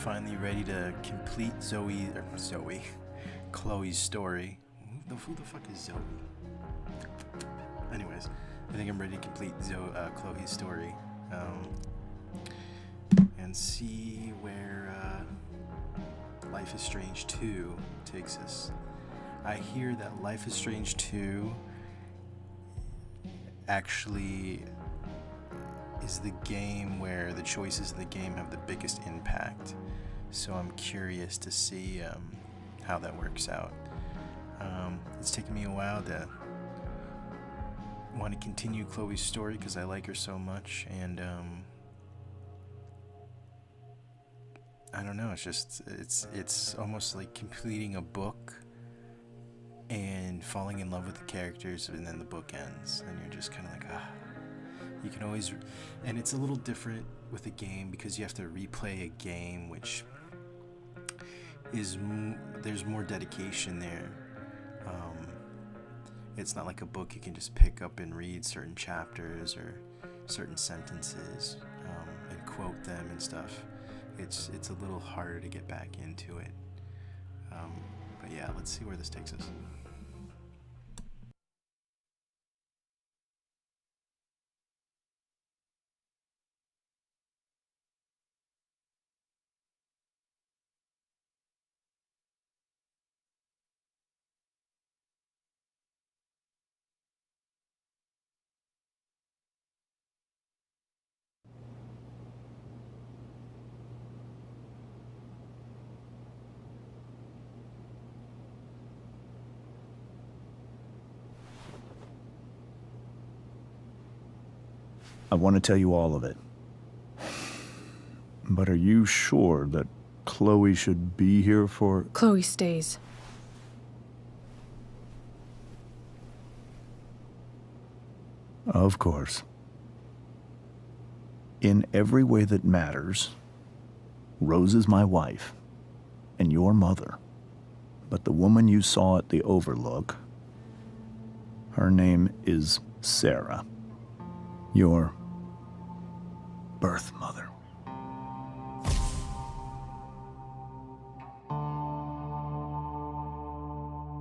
finally ready to complete Chloe's story. Who the fuck is Zoe? Anyways, I think I'm ready to complete Chloe's story, and see where Life is Strange 2 takes us. I hear that Life is Strange 2 actually is the game where the choices in the game have the biggest impact. So I'm curious to see how that works out. It's taken me a while to want to continue Chloe's story because I like her so much, and I don't know. It's almost like completing a book and falling in love with the characters, and then the book ends, and you're just kind of like, ah. You can always, and it's a little different with a game because you have to replay a game, which is there's more dedication there. It's not like a book you can just pick up and read certain chapters or certain sentences and quote them and stuff. It's a little harder to get back into it. But yeah, let's see where this takes us. I want to tell you all of it. But are you sure that Chloe should be here for... Chloe stays. Of course. In every way that matters, Rose is my wife and your mother. But the woman you saw at the Overlook, her name is Sarah. Your birth mother.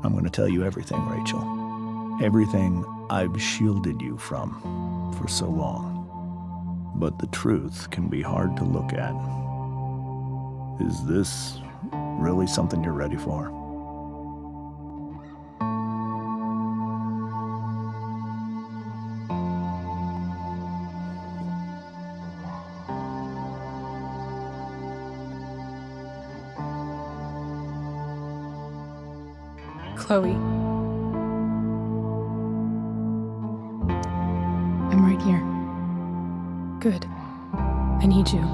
I'm going to tell you everything, Rachel. Everything I've shielded you from for so long. But the truth can be hard to look at. Is this really something you're ready for? Chloe. I'm right here. Good. I need you.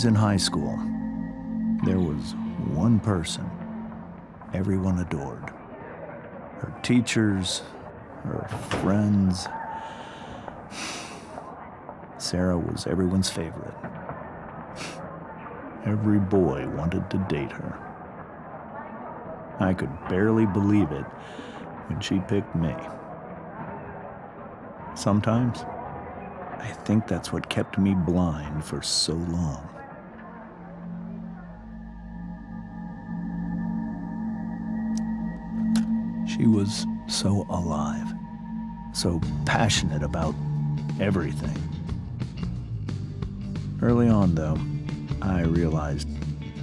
In high school, there was one person everyone adored. Her teachers, her friends. Sarah was everyone's favorite. Every boy wanted to date her. I could barely believe it when she picked me. Sometimes, I think that's what kept me blind for so long. She was so alive, so passionate about everything. Early on, though, I realized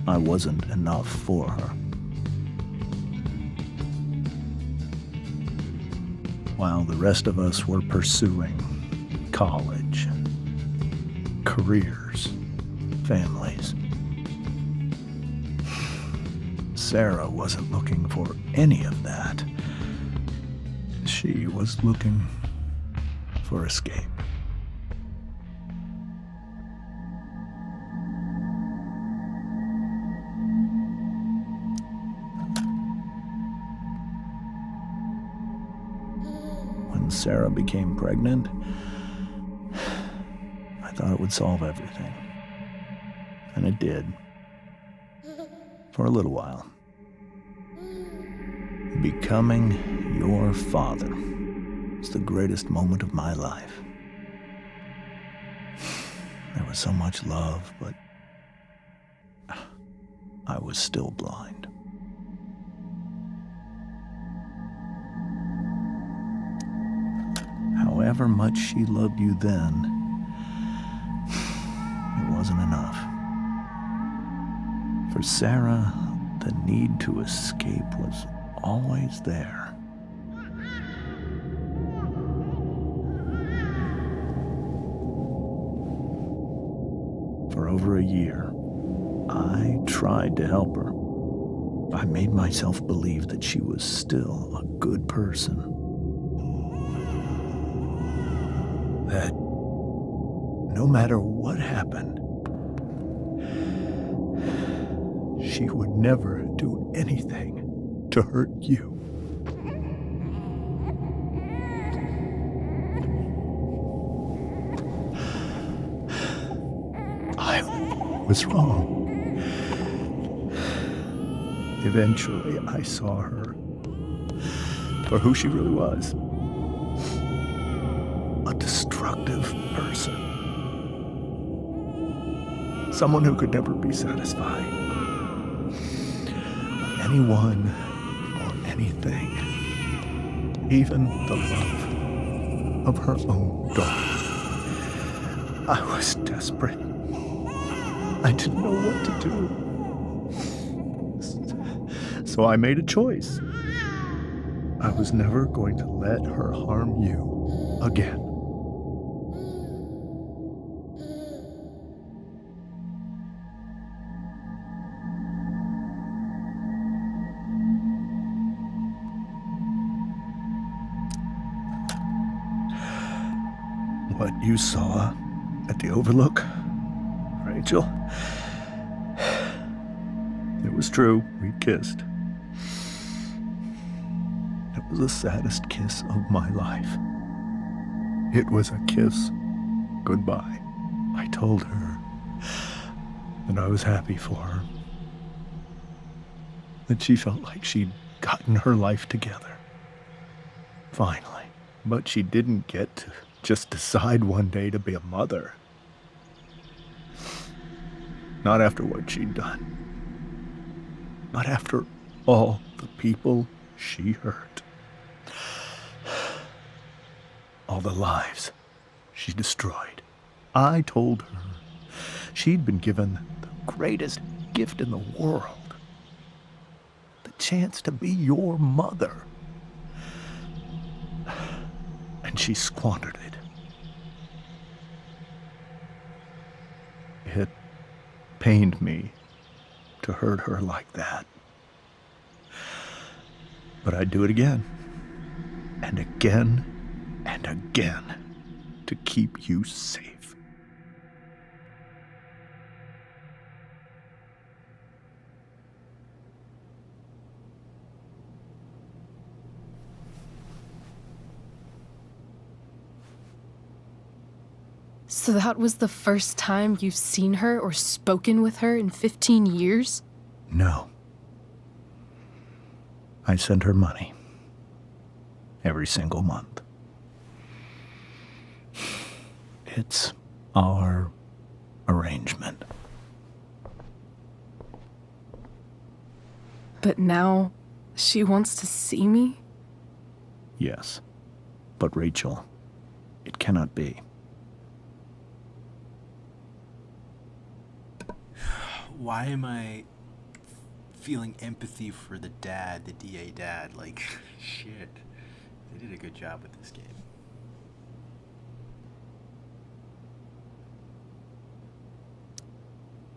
I wasn't enough for her. While the rest of us were pursuing college, careers, families, Sarah wasn't looking for any of that. She was looking for escape. When Sarah became pregnant, I thought it would solve everything. And it did. For a little while. Becoming your father was the greatest moment of my life. There was so much love, but I was still blind. However much she loved you then, it wasn't enough. For Sarah, the need to escape was always there. For over a year, I tried to help her. I made myself believe that she was still a good person. That no matter what happened, she would never do anything to hurt you. I was wrong. Eventually, I saw her for who she really was. A destructive person. Someone who could never be satisfied. Anyone or anything. Even the love of her own daughter. I was desperate. I didn't know what to do. So I made a choice. I was never going to let her harm you again. What you saw at the Overlook, Rachel, it was true. We kissed. It was the saddest kiss of my life. It was a kiss goodbye. I told her that I was happy for her. That she felt like she'd gotten her life together. Finally. But she didn't get to just decide one day to be a mother. Not after what she'd done. Not after all the people she hurt. All the lives she destroyed. I told her she'd been given the greatest gift in the world. The chance to be your mother. And she squandered it. It pained me to hurt her like that. But I'd do it again. And again and again to keep you safe. So that was the first time you've seen her or spoken with her in 15 years? No. I sent her money. Every single month. It's our arrangement. But now she wants to see me? Yes. But Rachel, it cannot be. Why am I feeling empathy for the dad, the DA dad? Like, shit. They did a good job with this game.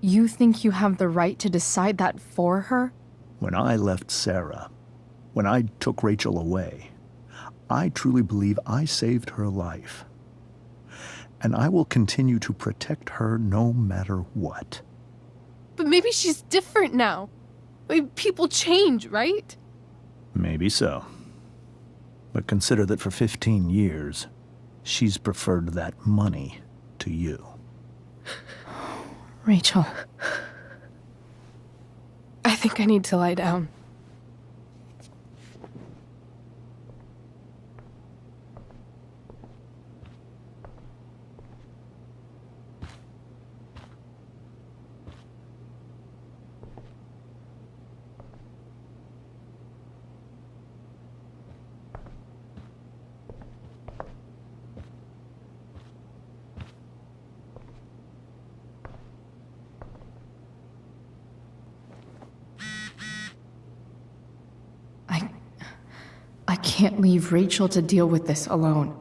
You think you have the right to decide that for her? When I left Sarah, when I took Rachel away, I truly believe I saved her life. And I will continue to protect her no matter what. But maybe she's different now. I mean, people change, right? Maybe so. But consider that for 15 years, she's preferred that money to you. Rachel. I think I need to lie down. I can't leave Rachel to deal with this alone.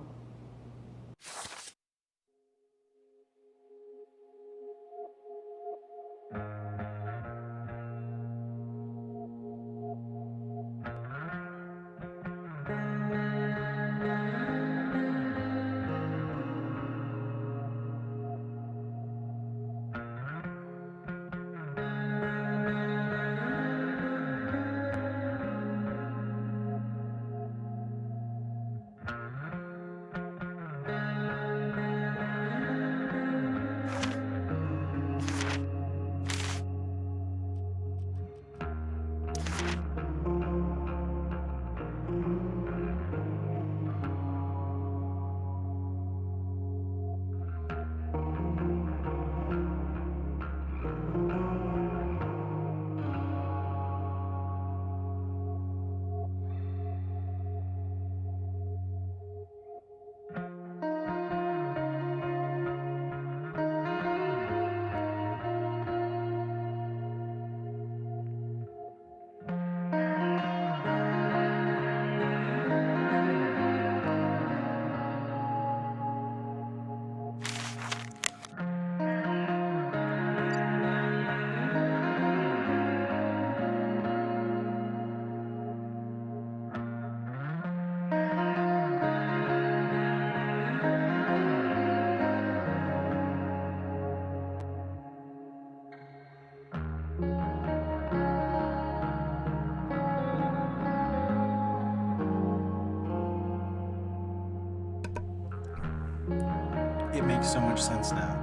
It makes so much sense now.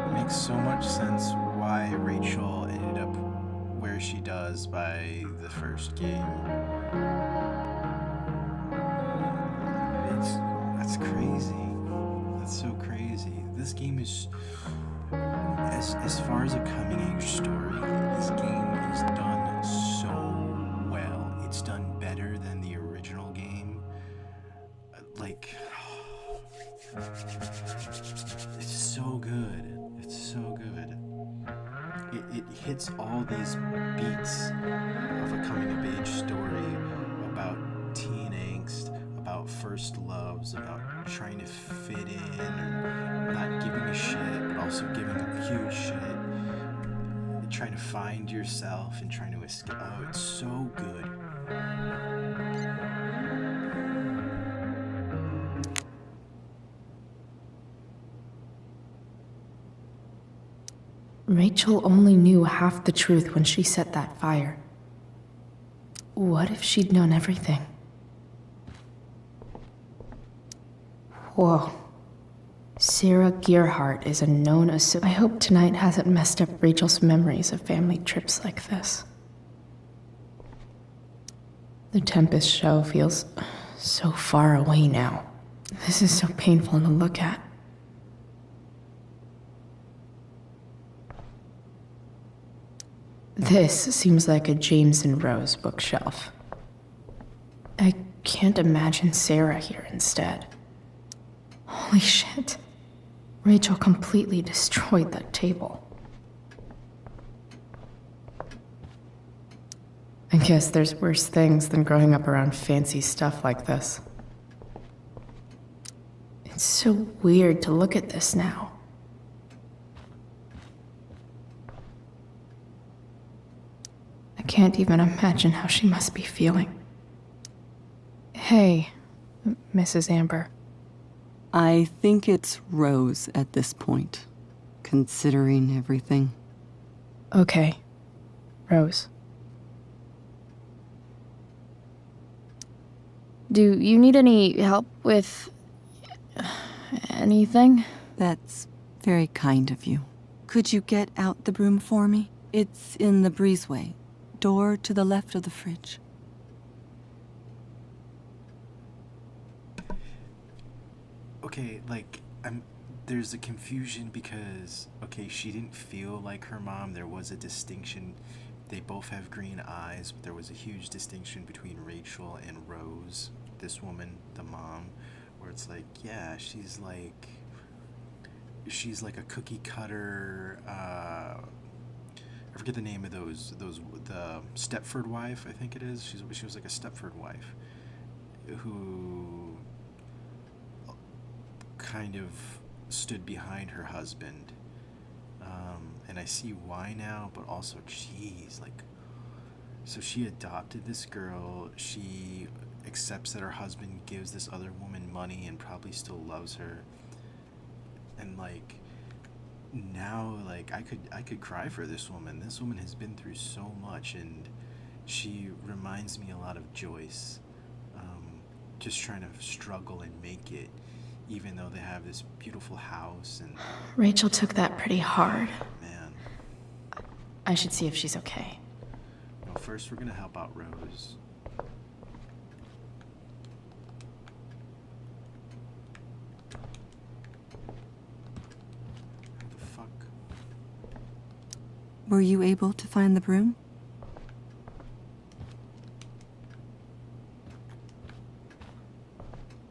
It makes so much sense why Rachel ended up where she does by the first game. That's crazy. That's so crazy. This game is, as far as a coming age story, this game is done so well. It's done better than the original game. Like, it's so good. It's so good. It hits all these beats of a coming of age story about teen angst, about first loves, about trying to fit in or not giving a shit, but also giving a huge shit. Trying to find yourself and trying to escape. Oh, it's so good. Rachel only knew half the truth when she set that fire. What if she'd known everything? Whoa. Sarah Gearhart is a known I hope tonight hasn't messed up Rachel's memories of family trips like this. The Tempest show feels so far away now. This is so painful to look at. This seems like a James and Rose bookshelf. I can't imagine Sarah here instead. Holy shit. Rachel completely destroyed that table. I guess there's worse things than growing up around fancy stuff like this. It's so weird to look at this now. I can't even imagine how she must be feeling. Hey, Mrs. Amber. I think it's Rose at this point, considering everything. Okay, Rose. Do you need any help with anything? That's very kind of you. Could you get out the broom for me? It's in the breezeway. Door to the left of the fridge. Okay, like, there's a confusion because, okay, she didn't feel like her mom. There was a distinction. They both have green eyes, but there was a huge distinction between Rachel and Rose, this woman, the mom, where it's like, yeah, she's like a cookie cutter, I forget the name of the Stepford wife, I think it is. She was like a Stepford wife who kind of stood behind her husband. And I see why now, but also, geez, like, so she adopted this girl. She accepts that her husband gives this other woman money and probably still loves her. And like, now, like, I could cry for this woman. This woman has been through so much, and she reminds me a lot of Joyce, just trying to struggle and make it, even though they have this beautiful house. And Rachel took that pretty hard. man, I should see if she's okay. no, first we're gonna help out Rose. What the fuck? Were you able to find the broom?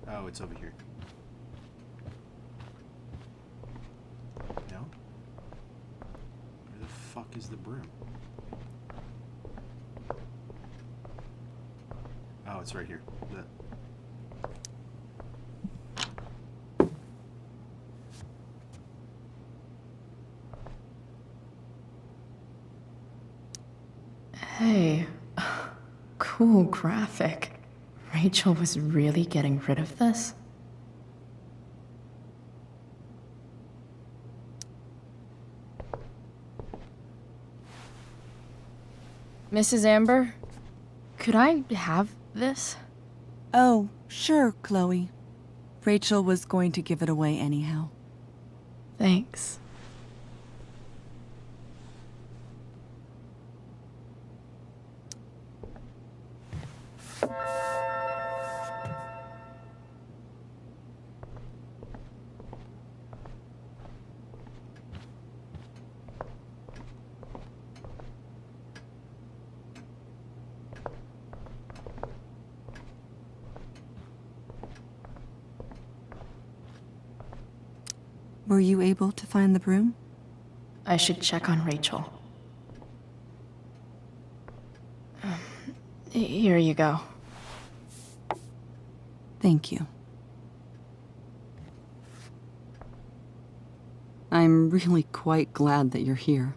Oh, it's over here. No? Where the fuck is the broom? Oh, it's right here. Hey, cool graphic. Rachel was really getting rid of this? Mrs. Amber, could I have this? Oh, sure, Chloe. Rachel was going to give it away anyhow. Thanks. Were you able to find the broom? I should check on Rachel. Here you go. Thank you. I'm really quite glad that you're here.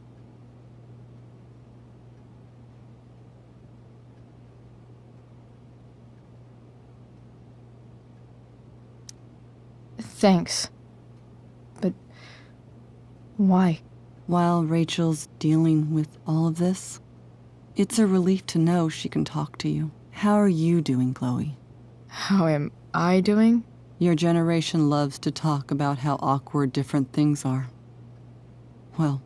Thanks. But why? While Rachel's dealing with all of this, it's a relief to know she can talk to you. How are you doing, Chloe? How am I doing? Your generation loves to talk about how awkward different things are. Well,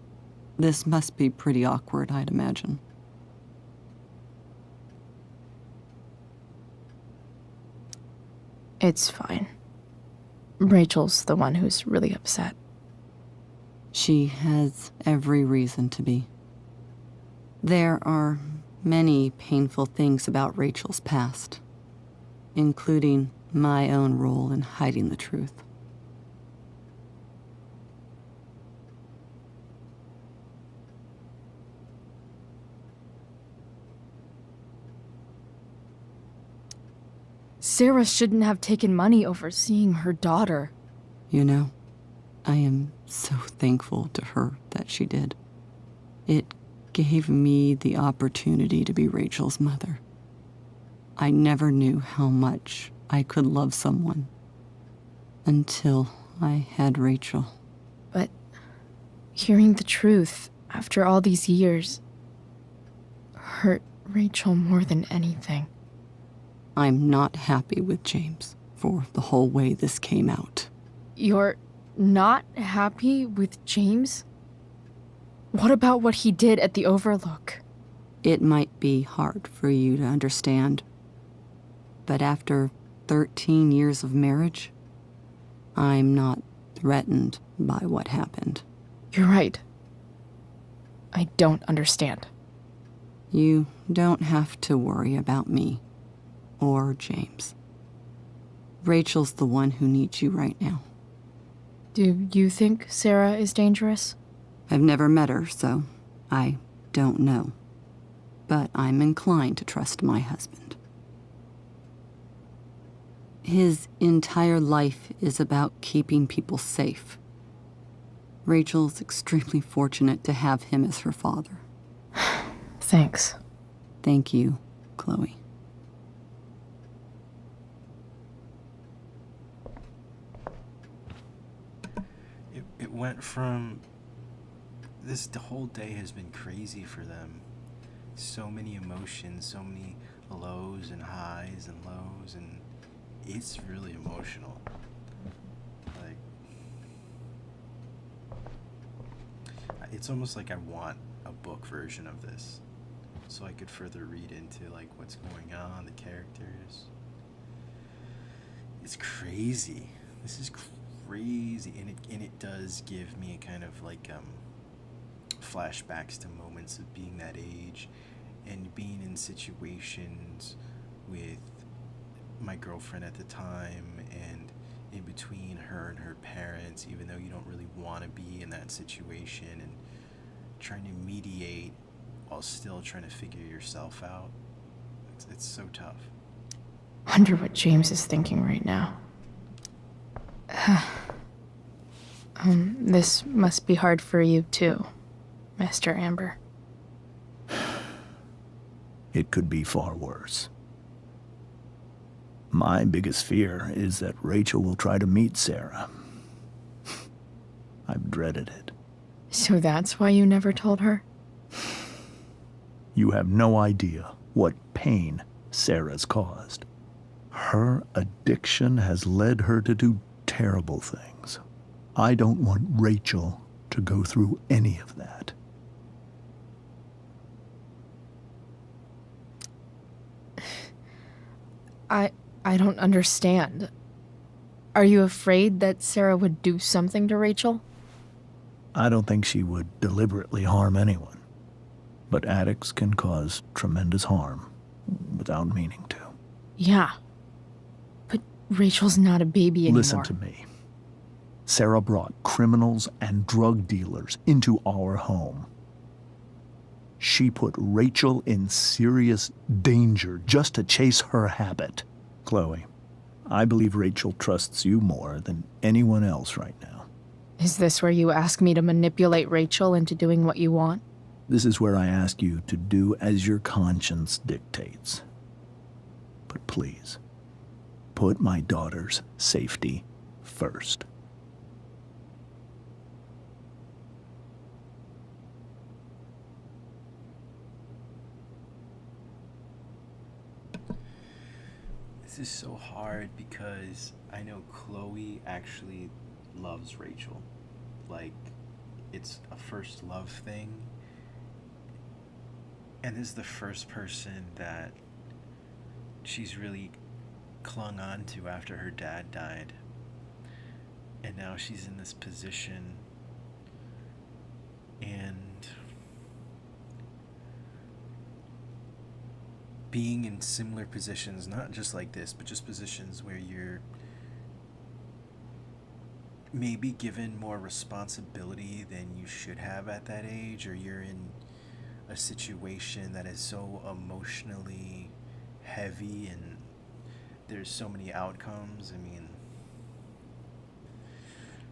this must be pretty awkward, I'd imagine. It's fine. Rachel's the one who's really upset. She has every reason to be. There are many painful things about Rachel's past, including my own role in hiding the truth. Sarah shouldn't have taken money over seeing her daughter. You know, I am so thankful to her that she did. It gave me the opportunity to be Rachel's mother. I never knew how much I could love someone until I had Rachel. But hearing the truth after all these years hurt Rachel more than anything. I'm not happy with James for the whole way this came out. You're not happy with James? What about what he did at the Overlook? It might be hard for you to understand, but after 13 years of marriage, I'm not threatened by what happened. You're right. I don't understand. You don't have to worry about me or James. Rachel's the one who needs you right now. Do you think Sarah is dangerous? I've never met her, so I don't know. But I'm inclined to trust my husband. His entire life is about keeping people safe. Rachel's extremely fortunate to have him as her father. Thanks. Thank you, Chloe. It went from the whole day has been crazy for them. So many emotions, so many lows and highs and lows, and it's really emotional. Like, it's almost like I want a book version of this so I could further read into like what's going on, the characters. It's crazy. This is crazy, and it does give me a kind of like flashbacks to moments of being that age and being in situations with my girlfriend at the time and in between her and her parents, even though you don't really want to be in that situation, and trying to mediate while still trying to figure yourself out. It's so tough. Wonder what James is thinking right now. This must be hard for you too, Master Amber. It could be far worse. My biggest fear is that Rachel will try to meet Sarah. I've dreaded it. So that's why you never told her? You have no idea what pain Sarah's caused. Her addiction has led her to do terrible things. I don't want Rachel to go through any of that. I don't understand. Are you afraid that Sarah would do something to Rachel? I don't think she would deliberately harm anyone. But addicts can cause tremendous harm without meaning to. Yeah. But Rachel's not a baby anymore. Listen to me. Sarah brought criminals and drug dealers into our home. She put Rachel in serious danger just to chase her habit. Chloe, I believe Rachel trusts you more than anyone else right now. Is this where you ask me to manipulate Rachel into doing what you want? This is where I ask you to do as your conscience dictates. But please, put my daughter's safety first. This is so hard because I know Chloe actually loves Rachel. Like, it's a first love thing. And this is the first person that she's really clung on to after her dad died. And now she's in this position. And being in similar positions, not just like this, but just positions where you're maybe given more responsibility than you should have at that age, or you're in a situation that is so emotionally heavy and there's so many outcomes. I mean,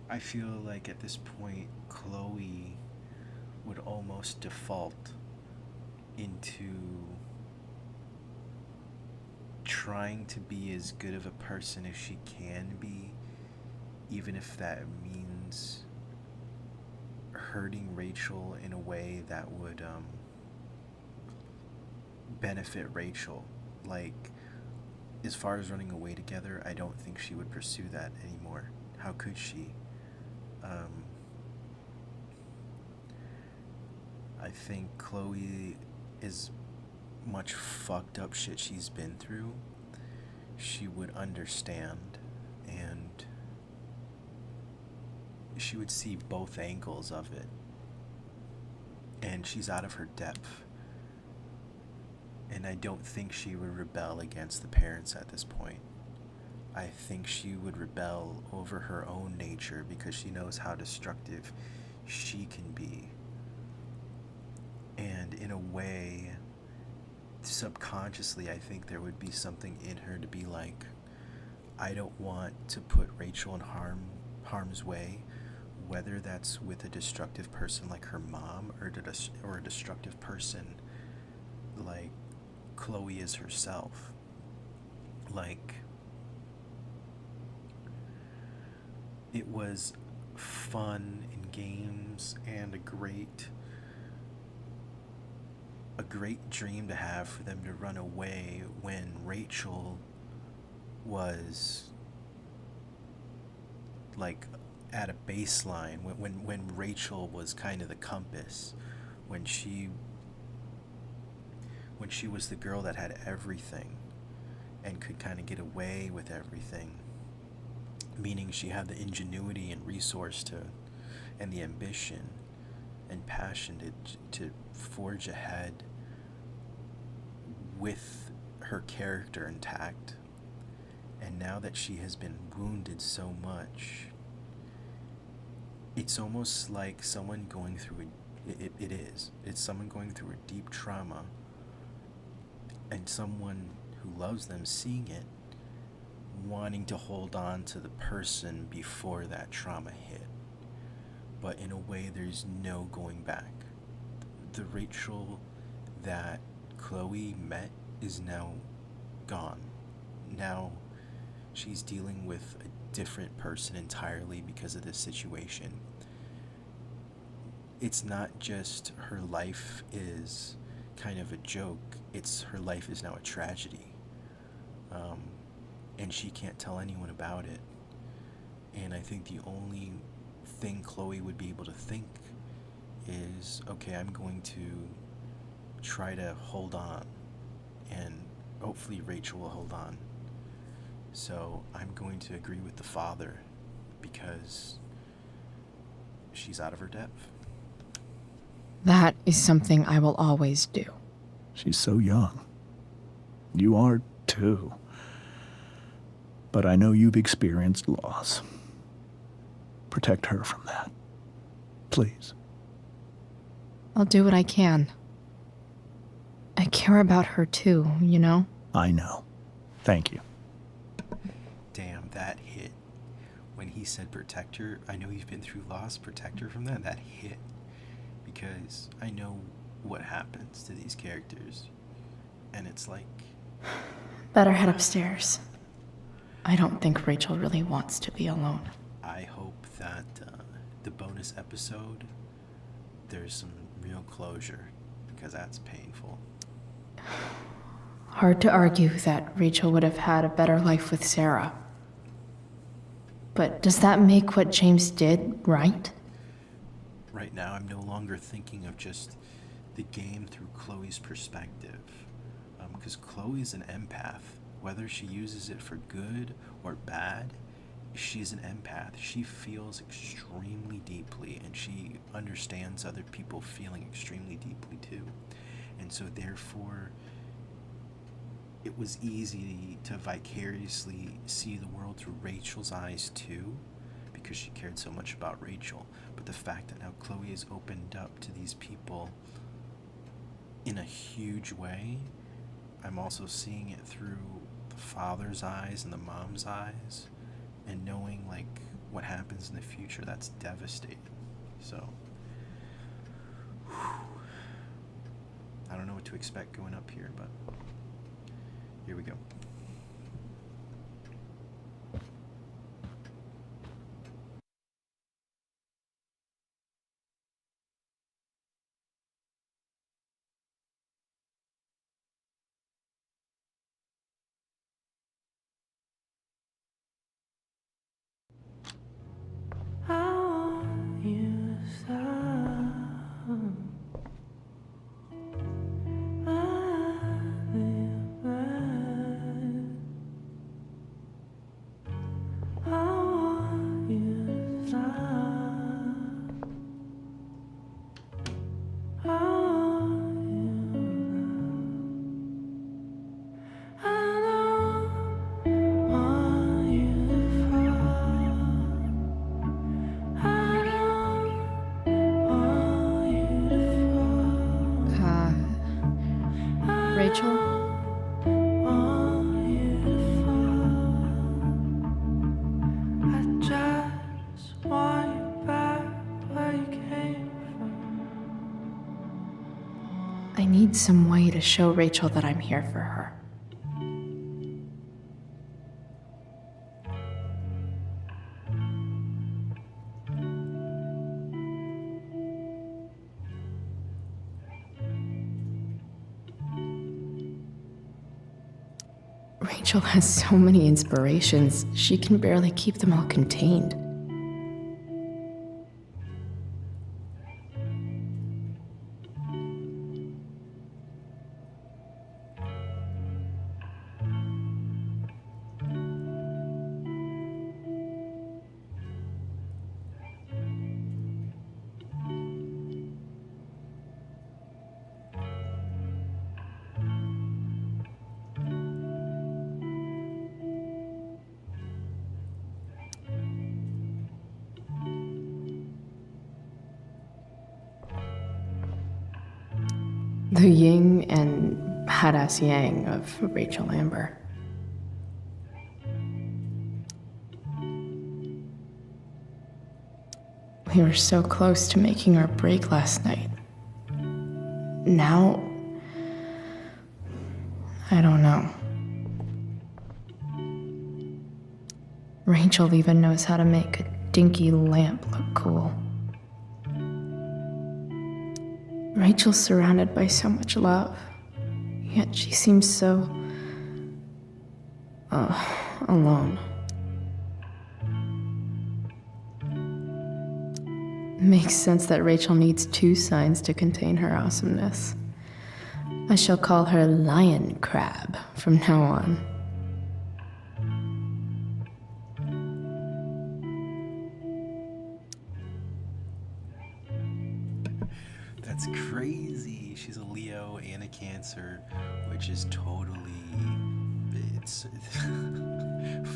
I feel like at this point Chloe would almost default into trying to be as good of a person as she can be, even if that means hurting Rachel in a way that would benefit Rachel. Like, as far as running away together, I don't think she would pursue that anymore. How could she? Um, I think Chloe is much fucked up shit she's been through. She would understand, and she would see both angles of it. And she's out of her depth. And I don't think she would rebel against the parents at this point. I think she would rebel over her own nature because she knows how destructive she can be. And in a way, subconsciously, I think there would be something in her to be like, I don't want to put Rachel in harm's way, whether that's with a destructive person like her mom or a destructive person like Chloe is herself. Like, it was fun in games and a great dream to have for them to run away when Rachel was like at a baseline, when Rachel was kind of the compass, when she was the girl that had everything and could kind of get away with everything, meaning she had the ingenuity and resource to, and the ambition and passion to forge ahead with her character intact. And now that she has been wounded so much, it's almost like someone going through it's someone going through a deep trauma, and someone who loves them seeing it, wanting to hold on to the person before that trauma hit. But in a way, there's no going back. The Rachel that Chloe met is now gone. Now she's dealing with a different person entirely because of this situation. It's not just her life is kind of a joke, it's her life is now a tragedy. And she can't tell anyone about it. And I think the only thing Chloe would be able to think is, okay, I'm going to try to hold on, and hopefully Rachel will hold on. So I'm going to agree with the father because she's out of her depth. That is something I will always do. She's so young. You are too. But I know you've experienced loss. Protect her from that. Please. I'll do what I can. I care about her too, you know? I know. Thank you. Damn, that hit. When he said protect her, I know you've been through loss, protect her from that. That hit. Because I know what happens to these characters. And it's like, Better head upstairs. I don't think Rachel really wants to be alone. I hope that the bonus episode, there's some real closure, because that's painful. Hard to argue that Rachel would have had a better life with Sarah. But does that make what James did right? Right now, I'm no longer thinking of just the game through Chloe's perspective. Because Chloe's an empath. Whether she uses it for good or bad, she's an empath. She feels extremely deeply, and she understands other people feeling extremely deeply too. And so therefore, it was easy to vicariously see the world through Rachel's eyes too, because she cared so much about Rachel. But the fact that now Chloe is opened up to these people in a huge way, I'm also seeing it through the father's eyes and the mom's eyes, and knowing like what happens in the future. That's devastating. So I don't know what to expect going up here, but here we go. need some way to show Rachel that I'm here for her. Rachel has so many inspirations, she can barely keep them all contained. The yin and badass yang of Rachel Amber. We were so close to making our break last night. Now, I don't know. Rachel even knows how to make a dinky lamp look cool. Rachel's surrounded by so much love, yet she seems so... alone. Makes sense that Rachel needs two signs to contain her awesomeness. I shall call her Lion Crab from now on. That's crazy. She's a Leo and a Cancer, which is totally... It's...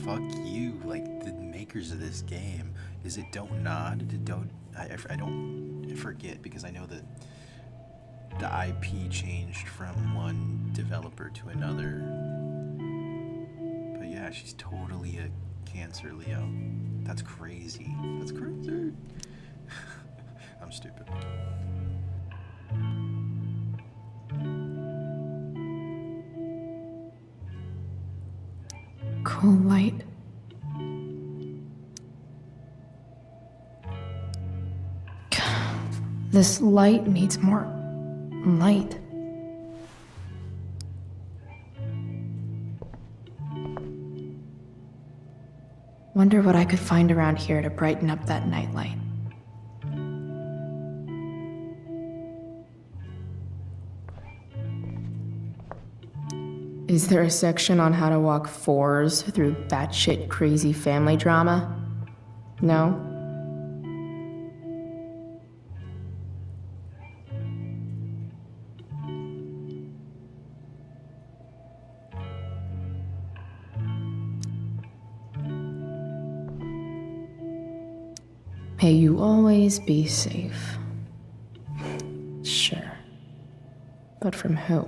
Fuck you. Like, the makers of this game. Is it Don't Nod? I don't forget, because I know that the IP changed from one developer to another. But yeah, she's totally a Cancer Leo. That's crazy. That's crazy. I'm stupid. Cool light. This light needs more light. Wonder what I could find around here to brighten up that nightlight. Is there a section on how to walk fours through batshit crazy family drama? No? May you always be safe. Sure. But from who?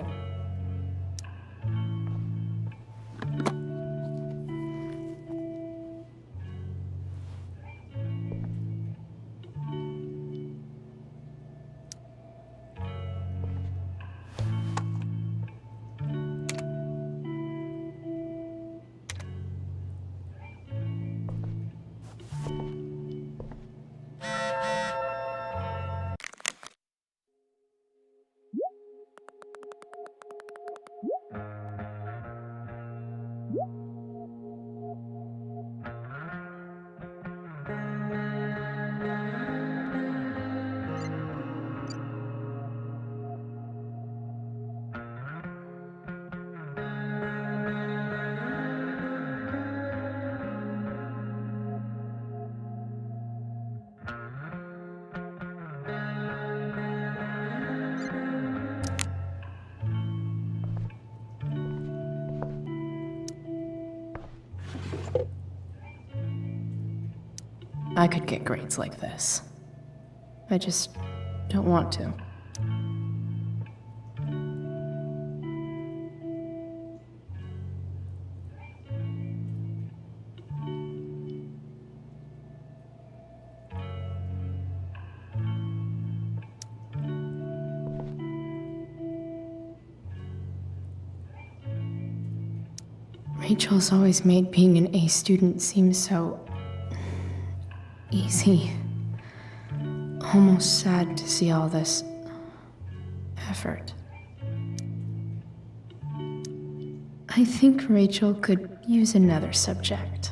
I could get grades like this. I just don't want to. Rachel's always made being an A student seem so easy. Almost sad to see all this effort. I think Rachel could use another subject.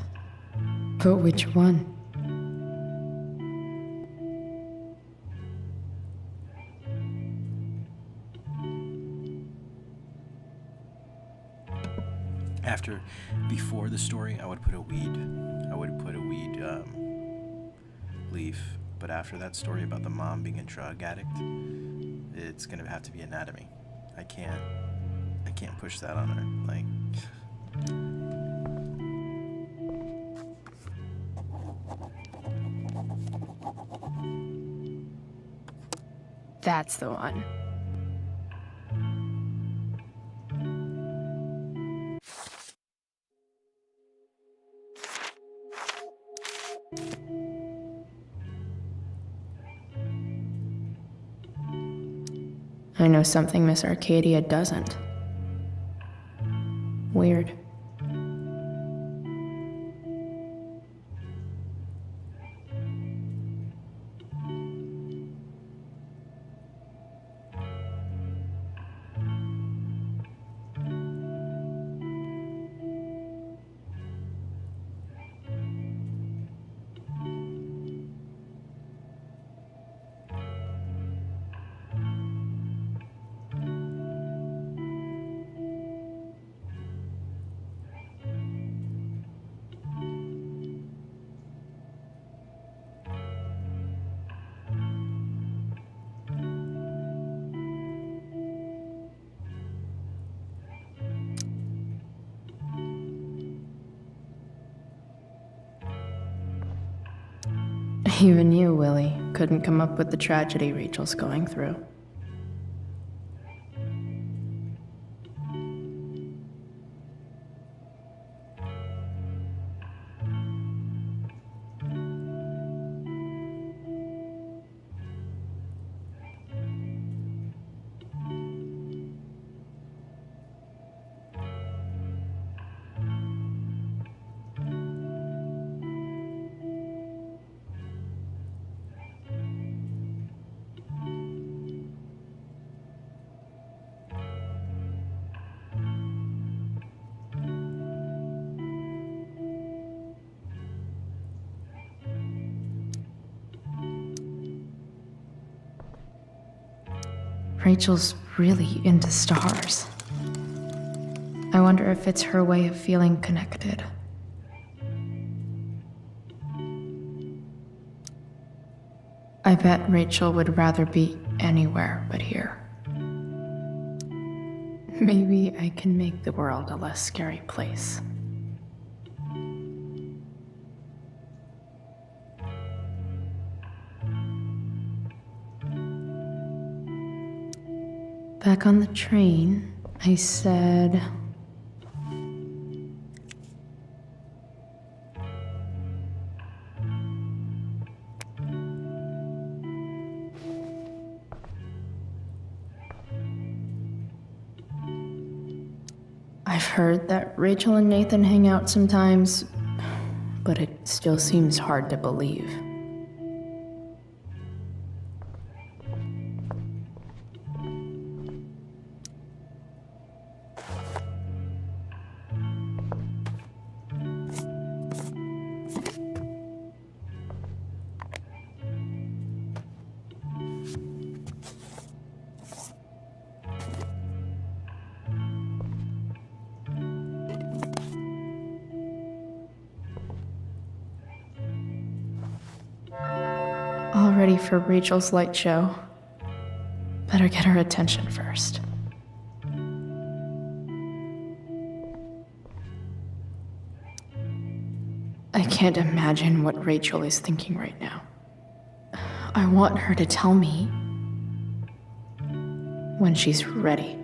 But which one? Before the story, I would put a weed leaf. But after that story about the mom being a drug addict, it's gonna have to be anatomy. I can't push that on her. Like, That's the one. I know something Miss Arcadia doesn't. Weird. Even you, Willie, couldn't come up with the tragedy Rachel's going through. Rachel's really into stars. I wonder if it's her way of feeling connected. I bet Rachel would rather be anywhere but here. Maybe I can make the world a less scary place. Back on the train, I said, I've heard that Rachel and Nathan hang out sometimes, but it still seems hard to believe. All ready for Rachel's light show. Better get her attention first. I can't imagine what Rachel is thinking right now. I want her to tell me when she's ready.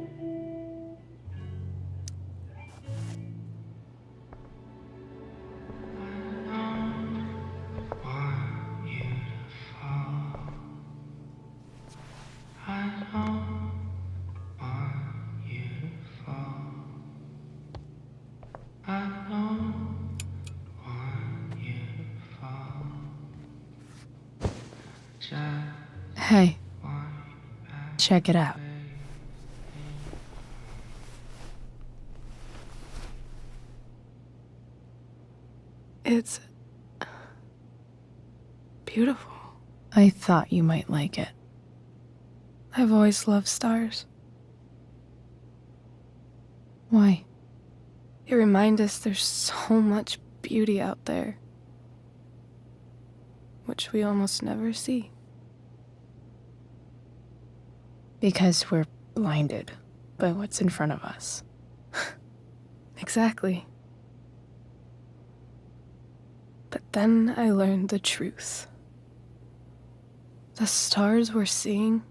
I Hey, check it out. It's beautiful. I thought you might like it. I've always loved stars. Why? They remind us there's so much beauty out there, which we almost never see. Because we're blinded by what's in front of us. Exactly. But then I learned the truth. The stars we're seeing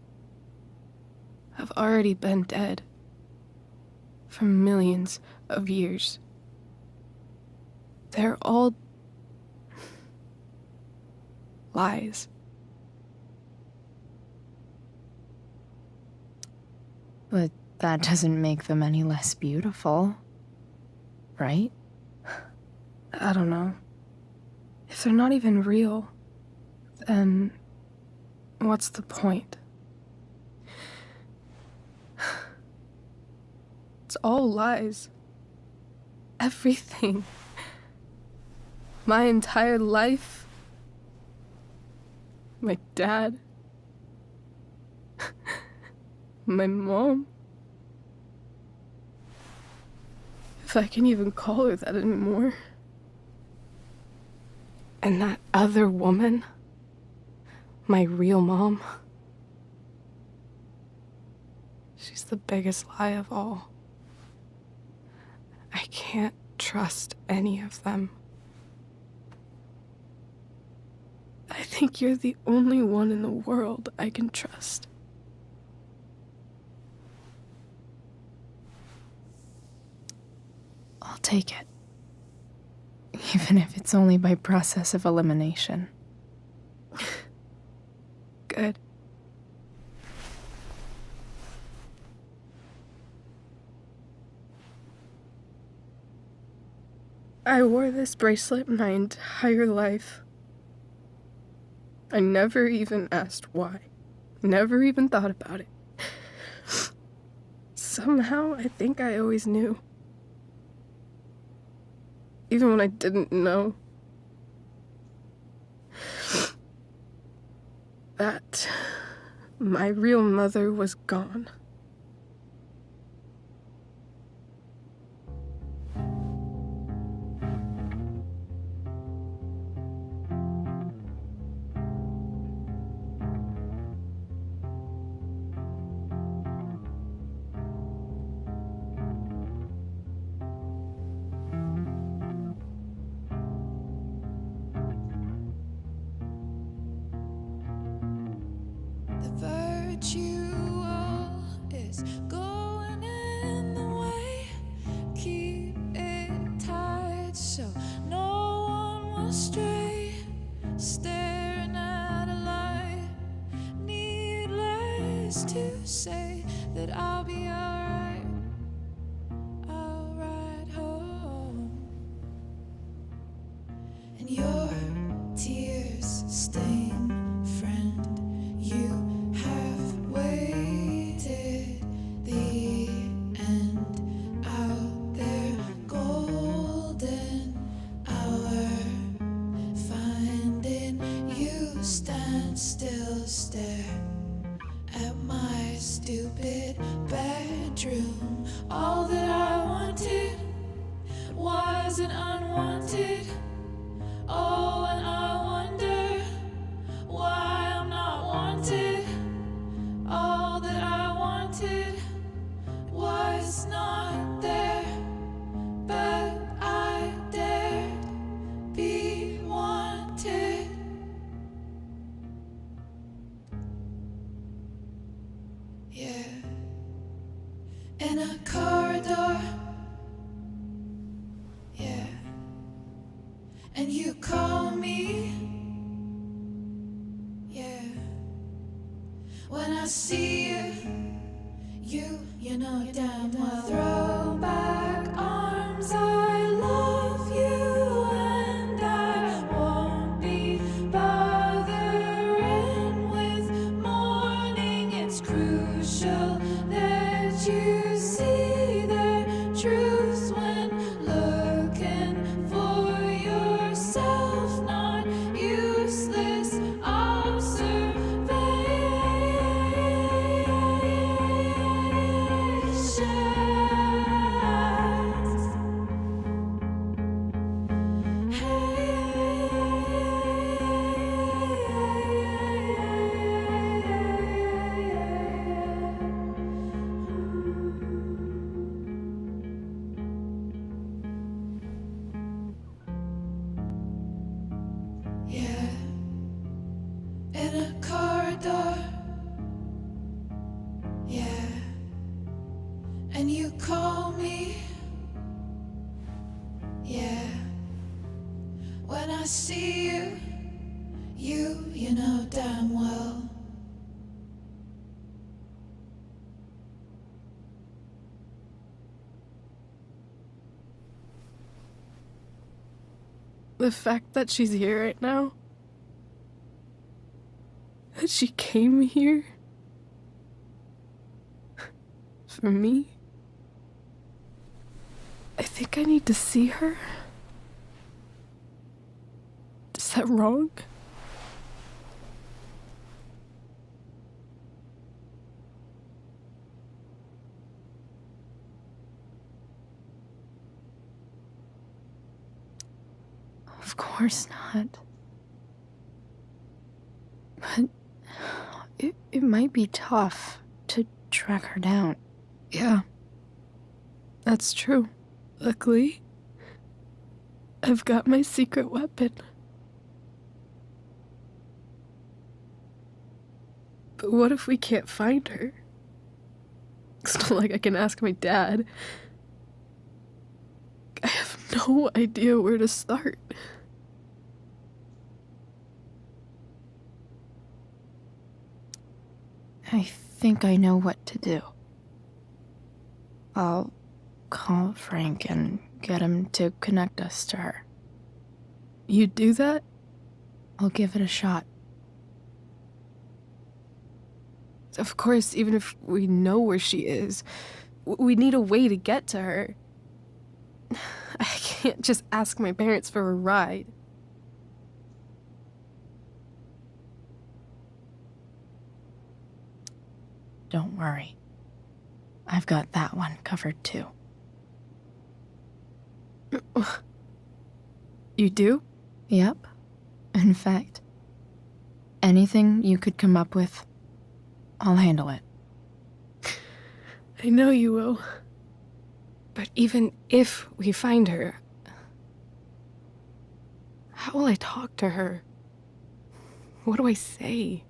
have already been dead for millions of years. They're all lies. But that doesn't make them any less beautiful, right? I don't know. If they're not even real, then what's the point? It's all lies. Everything. My entire life. My dad. My mom. If I can even call her that anymore. And that other woman, my real mom, she's the biggest lie of all. I can't trust any of them. I think you're the only one in the world I can trust. I'll take it. Even if it's only by process of elimination. Good. I wore this bracelet my entire life. I never even asked why. Never even thought about it. Somehow, I think I always knew. Even when I didn't know. That my real mother was gone. Virtual is going in the way. Keep it tight so no one will stray. Staring at a light. Needless to say that I'll be alright. I'll ride home. And your tears stain, friend. You have waited the end out there, golden hour. Finding you stand still, stare at my stupid bedroom. All that I wanted wasn't unwanted. Oh, and I wonder why I'm not wanted. All that I wanted was not there, but I dared be wanted. Yeah, in a corridor. Yeah, and you call me. Yeah. When I see you know damn well. Throw back arms, I love you, and I won't be bothering in a corridor. Yeah, and you call me. Yeah, when I see you, you know damn well. The fact that she's here right now, that she came here for me, I think I need to see her. Is that wrong? Of course not. But it might be tough to track her down. Yeah, that's true. Luckily, I've got my secret weapon. But what if we can't find her? It's not like I can ask my dad. I have no idea where to start. I think I know what to do. I'll call Frank and get him to connect us to her. You do that? I'll give it a shot. Of course, even if we know where she is, we need a way to get to her. I can't just ask my parents for a ride. Don't worry. I've got that one covered too. You do? Yep. In fact, anything you could come up with, I'll handle it. I know you will. But even if we find her, how will I talk to her? What do I say?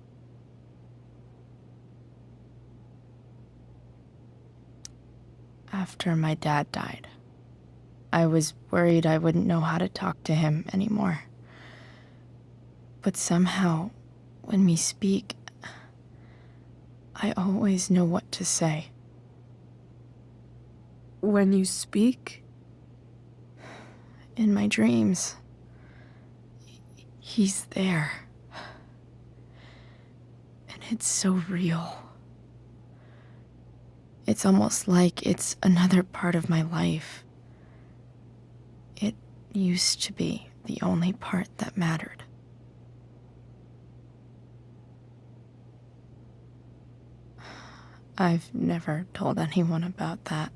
After my dad died, I was worried I wouldn't know how to talk to him anymore. But somehow, when we speak, I always know what to say. When you speak? In my dreams, he's there. And it's so real. It's almost like it's another part of my life. It used to be the only part that mattered. I've never told anyone about that.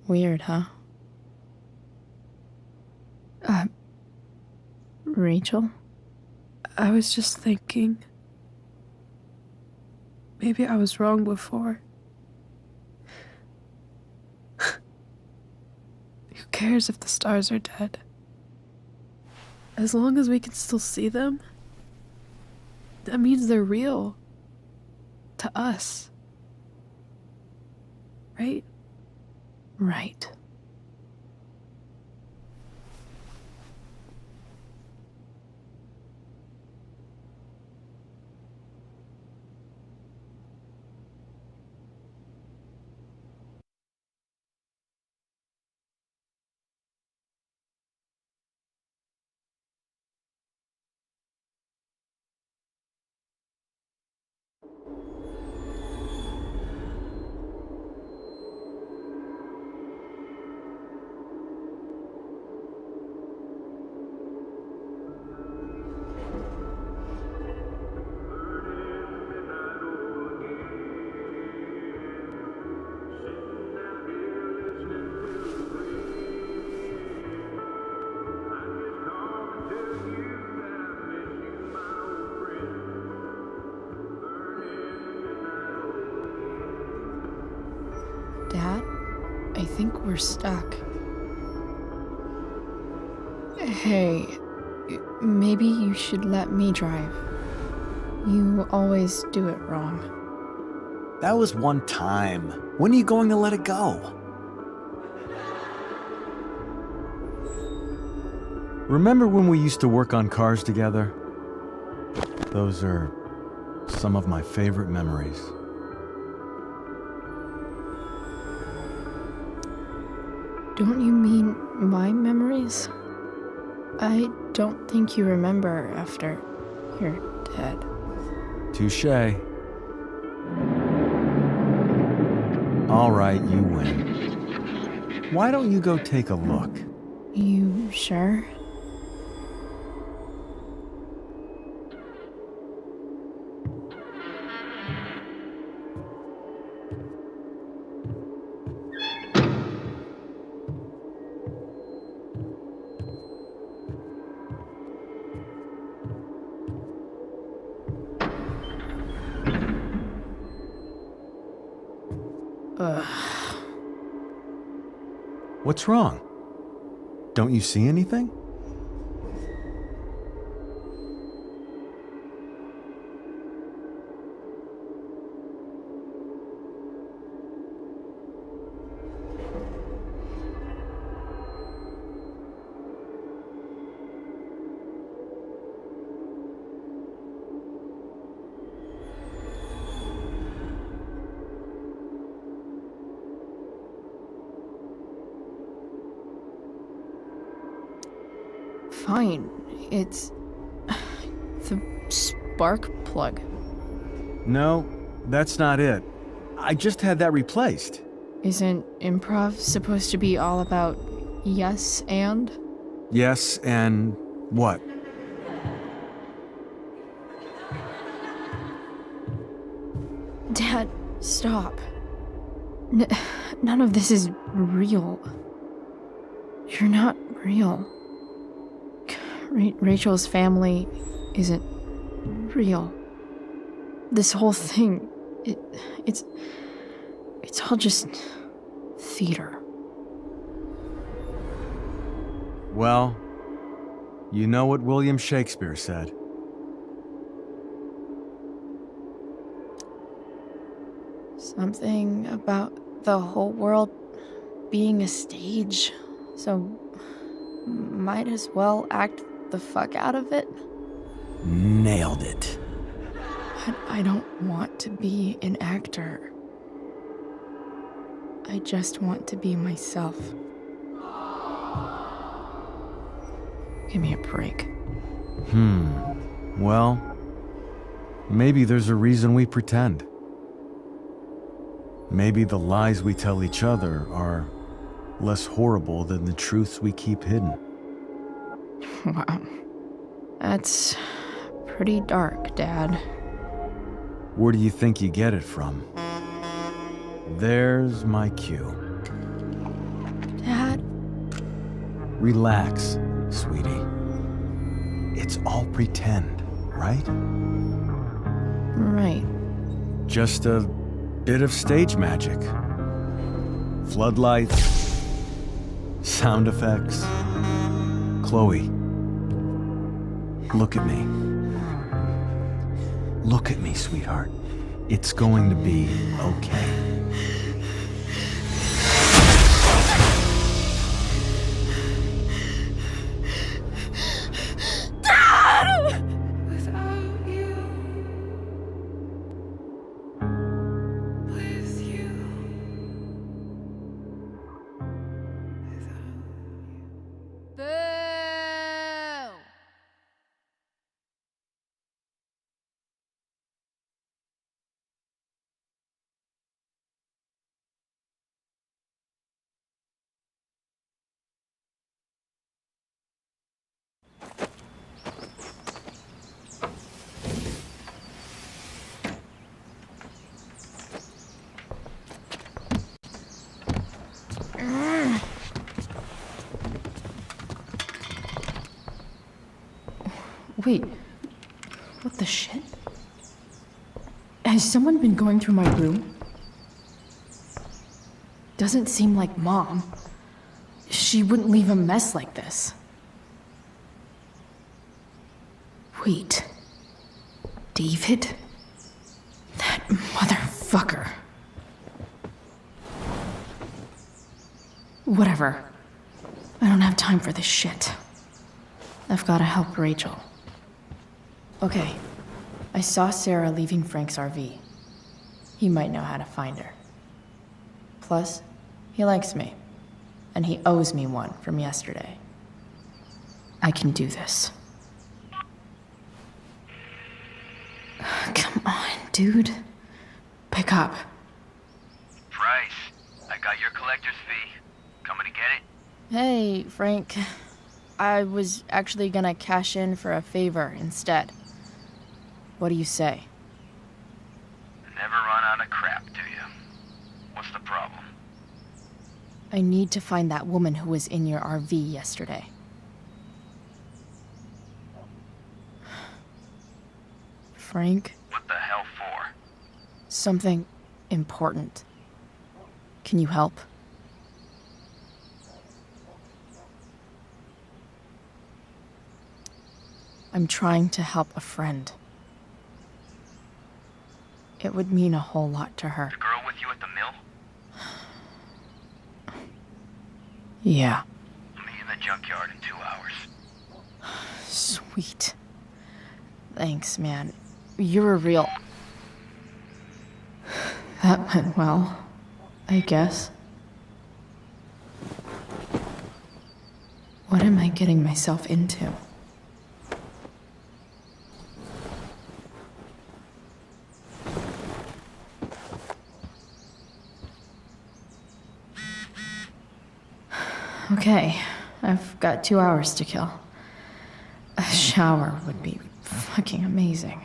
Weird, huh? Rachel? I was just thinking. Maybe I was wrong before. Who cares if the stars are dead? As long as we can still see them, that means they're real. To us. Right? Right. Dad, I think we're stuck. Hey, maybe you should let me drive. You always do it wrong. That was one time. When are you going to let it go? Remember when we used to work on cars together? Those are some of my favorite memories. Don't you mean my memories? I don't think you remember after you're dead. Touché. All right, you win. Why don't you go take a look? You sure? Ugh. What's wrong? Don't you see anything? Fine. It's the spark plug. No, that's not it. I just had that replaced. Isn't improv supposed to be all about yes and? Yes, and what? Dad, stop. None of this is real. You're not real. Rachel's family isn't real. This whole thing, it's all just theater. Well, you know what William Shakespeare said. Something about the whole world being a stage, so might as well act the fuck out of it. Nailed it. But I don't want to be an actor. I just want to be myself. Give me a break. Well, maybe there's a reason we pretend. Maybe the lies we tell each other are less horrible than the truths we keep hidden. Wow. That's pretty dark, Dad. Where do you think you get it from? There's my cue. Dad? Relax, sweetie. It's all pretend, right? Right. Just a bit of stage magic. Floodlights, sound effects. Chloe, look at me. Look at me, sweetheart. It's going to be okay. Without you, with you, Boo! Wait, what the shit? Has someone been going through my room? Doesn't seem like Mom. She wouldn't leave a mess like this. Wait. David? That motherfucker. Whatever. I don't have time for this shit. I've gotta help Rachel. Okay. I saw Sarah leaving Frank's RV. He might know how to find her. Plus, he likes me. And he owes me one from yesterday. I can do this. Come on, dude. Pick up. Price, I got your collector's fee. Coming to get it? Hey, Frank. I was actually gonna cash in for a favor instead. What do you say? Never run out of crap, do you? What's the problem? I need to find that woman who was in your RV yesterday. Frank? What the hell for? Something important. Can you help? I'm trying to help a friend. It would mean a whole lot to her. The girl with you at the mill? Yeah. I'll meet you in the junkyard in 2 hours. Sweet. Thanks, man. You're a real... That went well, I guess. What am I getting myself into? Okay, I've got 2 hours to kill. A shower would be fucking amazing.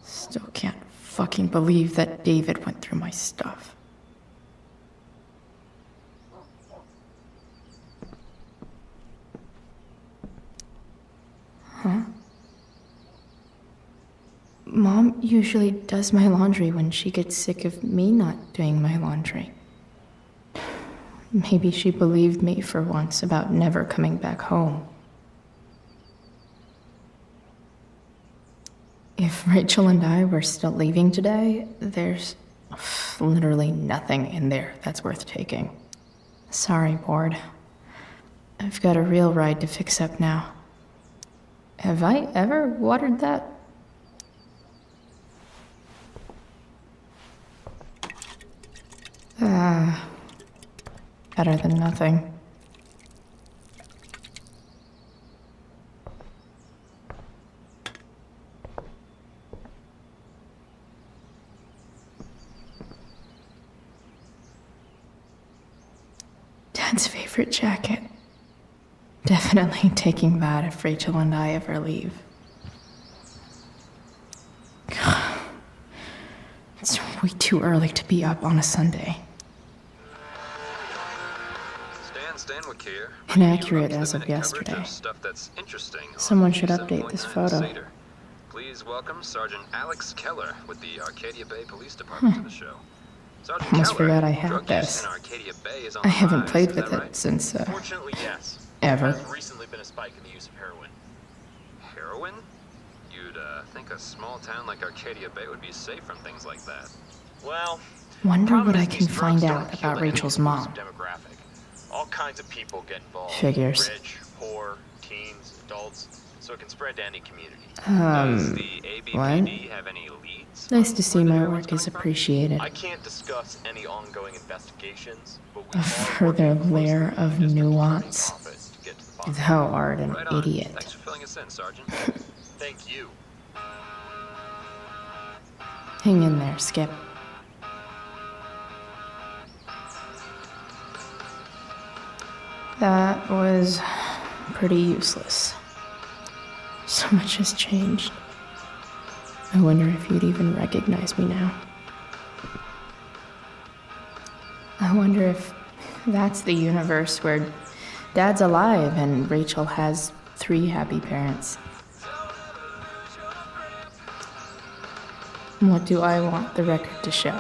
Still can't fucking believe that David went through my stuff. Huh? Mom usually does my laundry when she gets sick of me not doing my laundry. Maybe she believed me for once about never coming back home. If Rachel and I were still leaving today, there's literally nothing in there that's worth taking. Sorry, board. I've got a real ride to fix up now. Have I ever watered that? Better than nothing. Dad's favorite jacket. Definitely taking that if Rachel and I ever leave. It's way too early to be up on a Sunday. Stan Wick here. Inaccurate as of yesterday. Stuff that's interesting. Someone should update this photo. Please welcome Sergeant Alex Keller with the Arcadia Bay Police Department to the show. Sergeant Almost Keller, forgot I had drug this. use in Arcadia Bay is on I the haven't rise, played is with that it right? since, Fortunately, yes. ever. There's recently been a spike in the use of heroin. Heroin? You'd think a small town like Arcadia Bay would be safe from things like that. Well, Wonder problem what I is can these drugs find don't out kill about any Rachel's exclusive mom. demographic. All kinds of people get involved. Figures. Rich, poor, teens, adults, so it can spread to any community. Does the ABPD have any leads? Nice on to see where the my heroin's work is coming from? appreciated. I can't discuss any ongoing investigations, but we A are further working layer closely with of the district nuance. attorney's office to get to the bottom. Thou art an Right on. idiot. Thanks for filling us in, Sergeant. Thank you. Hang in there, Skip. That was pretty useless. So much has changed. I wonder if you'd even recognize me now. I wonder if that's the universe where Dad's alive and Rachel has 3 happy parents. What do I want the record to show?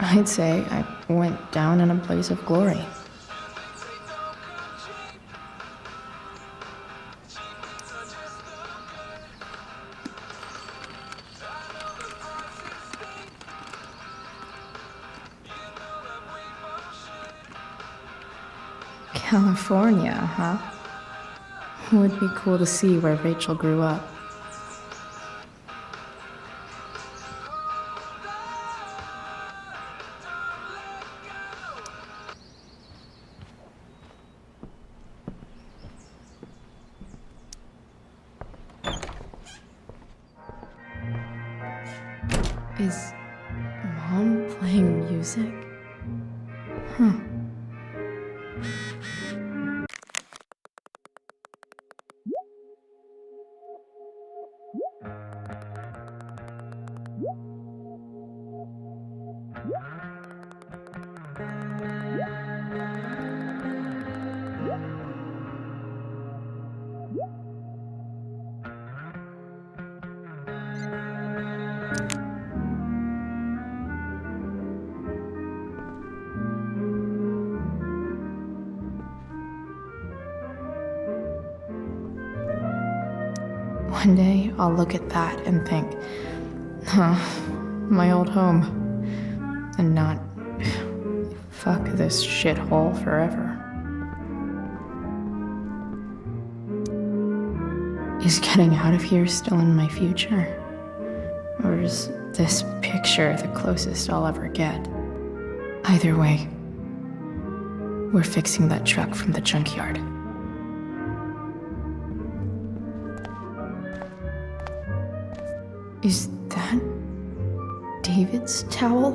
I'd say I went down in a blaze of glory. California, huh? Would be cool to see where Rachel grew up. Is Mom playing music? Huh. One day, I'll look at that and think, huh, my old home. And not, fuck this shithole forever. Is getting out of here still in my future? Or is this picture the closest I'll ever get? Either way, we're fixing that truck from the junkyard. Is that David's towel?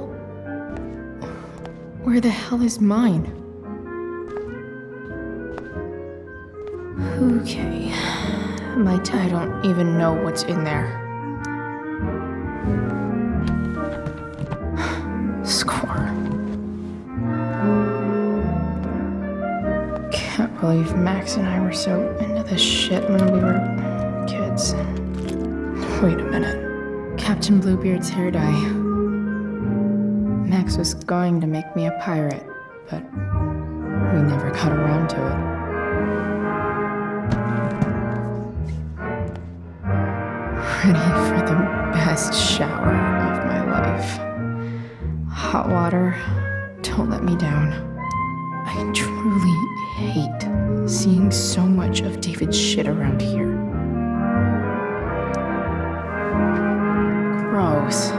Where the hell is mine? Okay, I don't even know what's in there. Score. Can't believe Max and I were so into this shit when we were kids. Wait a minute. Captain Bluebeard's hair dye. Max was going to make me a pirate, but we never got around to it. Ready for the best shower of my life. Hot water, don't let me down. I truly hate seeing so much of David's shit around here. Gross.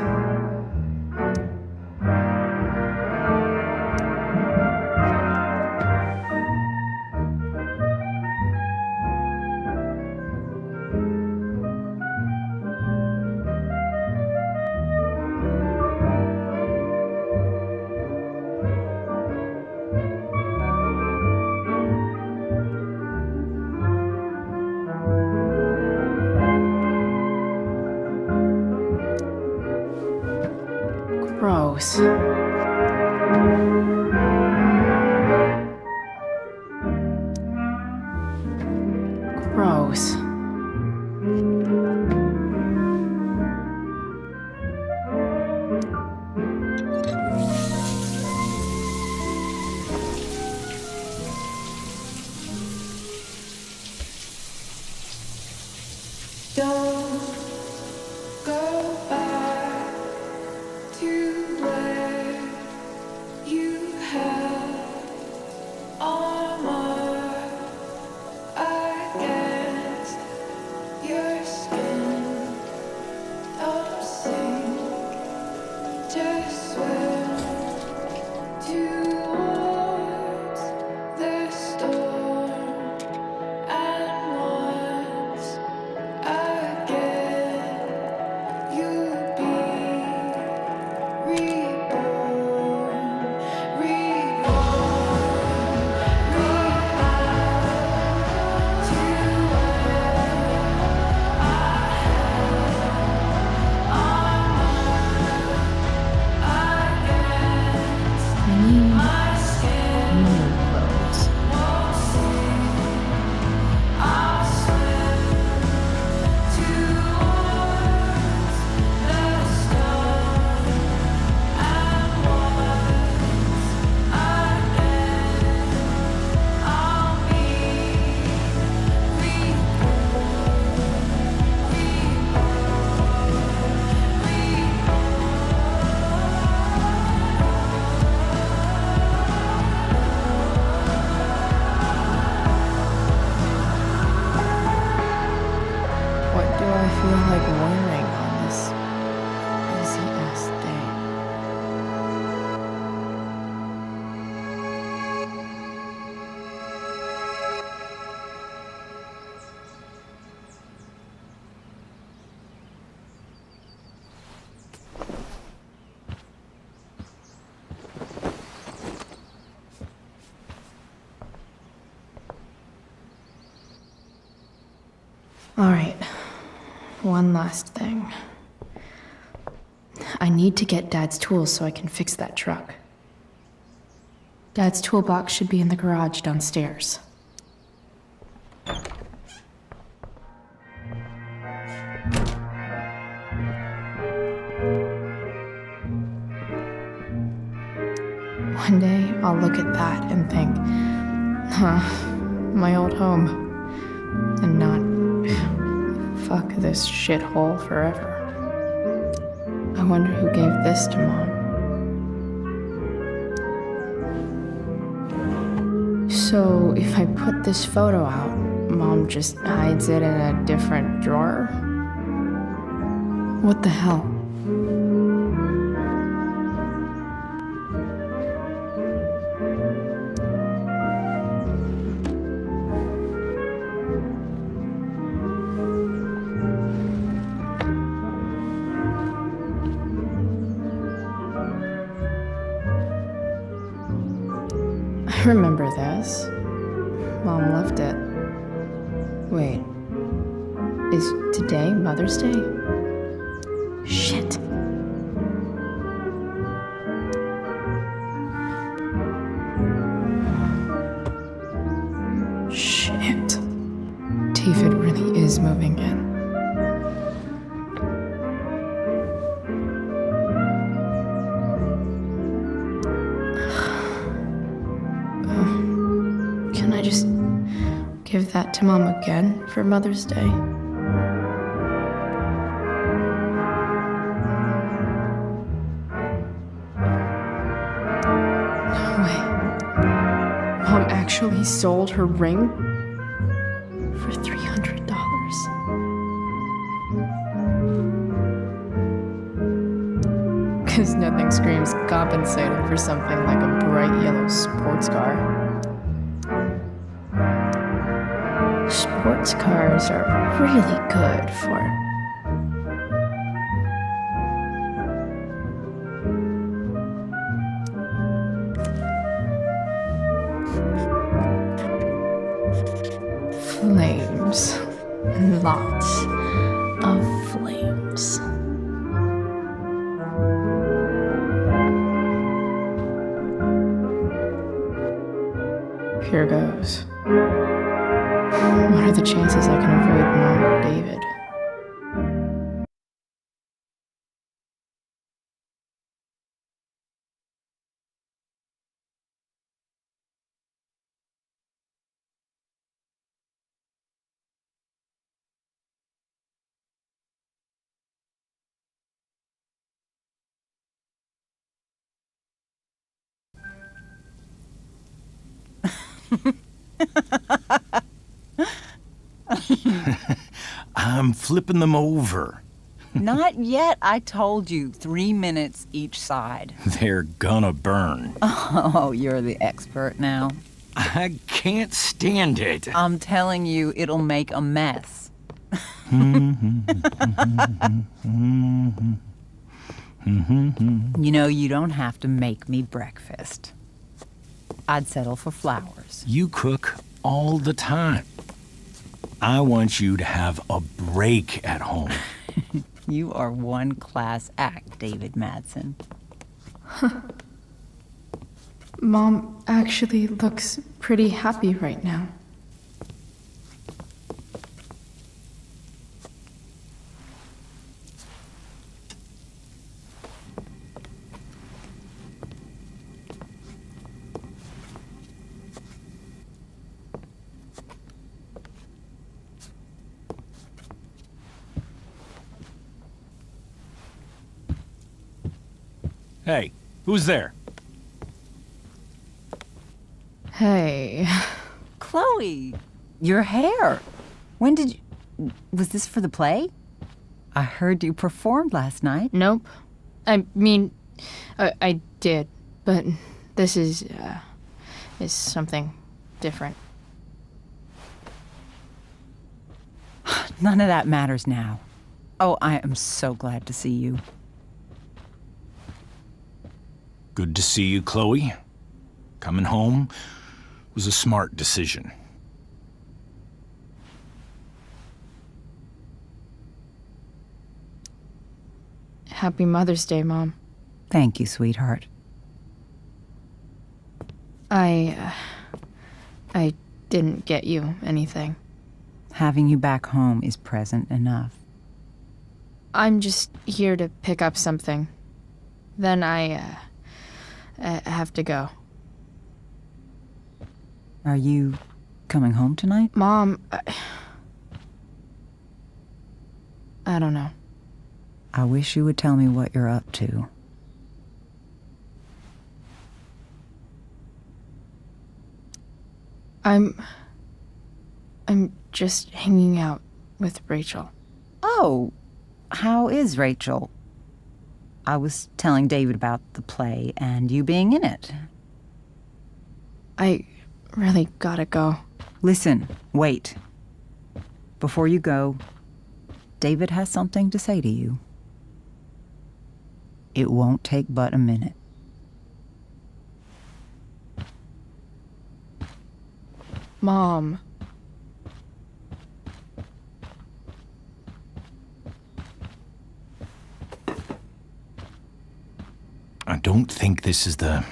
Gross. All right. One last thing. I need to get Dad's tools so I can fix that truck. Dad's toolbox should be in the garage downstairs. One day, I'll look at that and think, huh, my old home. And not, fuck this shithole forever. I wonder who gave this to Mom. So, if I put this photo out, Mom just hides it in a different drawer? What the hell? I remember this. Mom left it. Wait. Is today Mother's Day? Shit. Shit. David really is moving in. Can I just give that to Mom again for Mother's Day? No way. Mom actually sold her ring for $300. Because nothing screams compensating for something like a bright yellow sports car. Sports cars are really good for flames. Lots of flames. Here goes. What are the chances I can avoid Mom or David? I'm flipping them over. Not yet. I told you, 3 minutes each side. They're gonna burn. Oh, you're the expert now. I can't stand it. I'm telling you, it'll make a mess. You know, you don't have to make me breakfast. I'd settle for flowers. You cook all the time. I want you to have a break at home. You are one class act, David Madsen. Mom actually looks pretty happy right now. Hey, who's there? Hey. Chloe, your hair. When did you... Was this for the play? I heard you performed last night. Nope. I mean, I did, but this is something different. None of that matters now. Oh, I am so glad to see you. Good to see you, Chloe. Coming home was a smart decision. Happy Mother's Day, Mom. Thank you, sweetheart. I didn't get you anything. Having you back home is present enough. I'm just here to pick up something. Then I have to go. Are you coming home tonight? Mom, I don't know. I wish you would tell me what you're up to. I'm just hanging out with Rachel. Oh, how is Rachel? I was telling David about the play and you being in it. I really gotta go. Listen, wait. Before you go, David has something to say to you. It won't take but a minute. Mom. I don't think this is the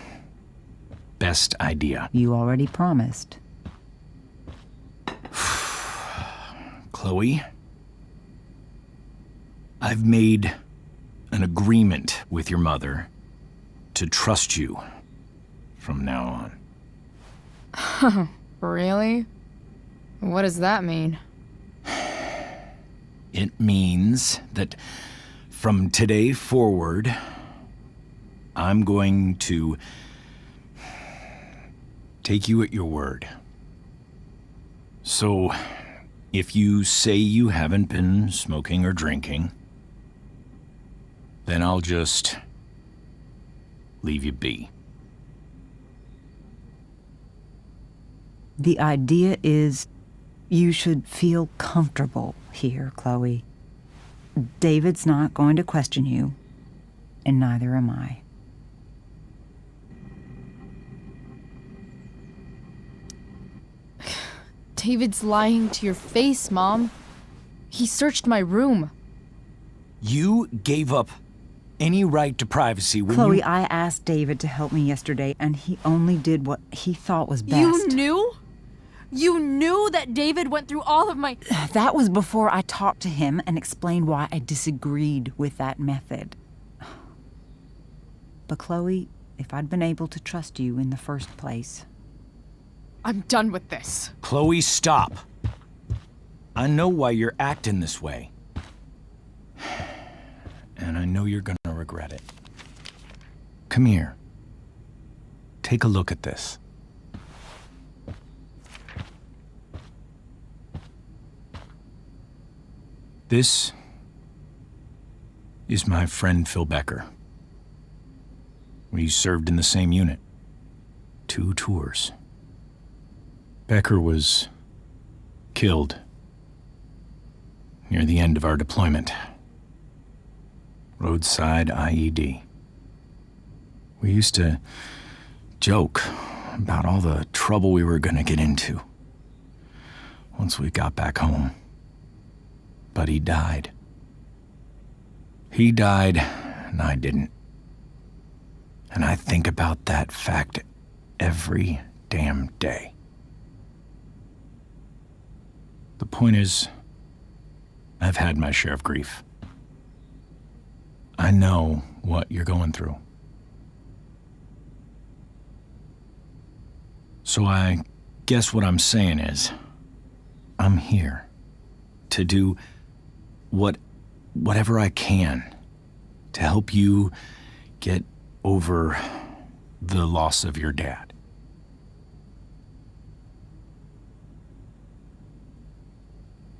best idea. You already promised. Chloe, I've made an agreement with your mother to trust you from now on. Really? What does that mean? It means that from today forward, I'm going to take you at your word. So, if you say you haven't been smoking or drinking, then I'll just leave you be. The idea is you should feel comfortable here, Chloe. David's not going to question you, and neither am I. David's lying to your face, Mom. He searched my room. You gave up any right to privacy when Chloe, you... I asked David to help me yesterday, and he only did what he thought was best. You knew? You knew that David went through all of my... That was before I talked to him and explained why I disagreed with that method. But Chloe, if I'd been able to trust you in the first place... I'm done with this. Chloe, stop. I know why you're acting this way. And I know you're gonna regret it. Come here. Take a look at this. This is my friend Phil Becker. We served in the same unit. 2 tours. Becker was killed near the end of our deployment. Roadside IED. We used to joke about all the trouble we were gonna get into once we got back home. But he died. He died, and I didn't. And I think about that fact every damn day. The point is, I've had my share of grief. I know what you're going through. So I guess what I'm saying is, I'm here to do whatever I can to help you get over the loss of your dad.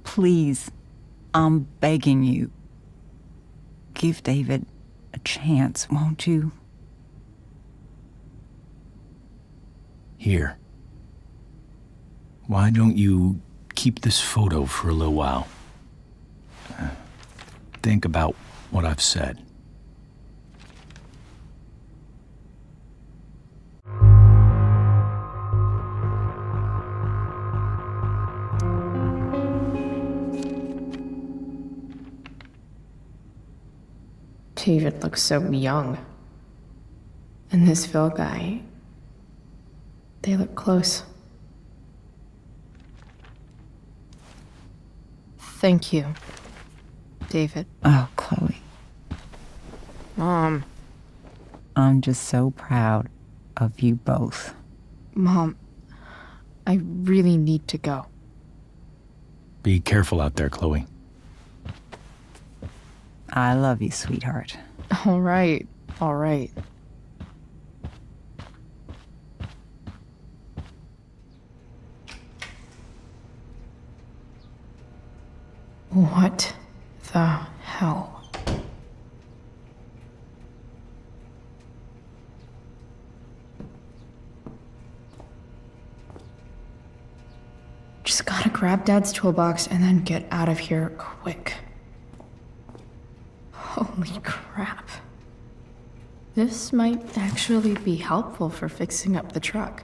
Please, I'm begging you. Give David a chance, won't you? Here. Why don't you keep this photo for a little while? Think about what I've said. David looks so young. And this Phil guy, they look close. Thank you, David. Oh, Chloe. Mom. I'm just so proud of you both. Mom, I really need to go. Be careful out there, Chloe. I love you, sweetheart. All right, all right. What the hell? Just gotta grab Dad's toolbox and then get out of here quick. Holy crap. This might actually be helpful for fixing up the truck.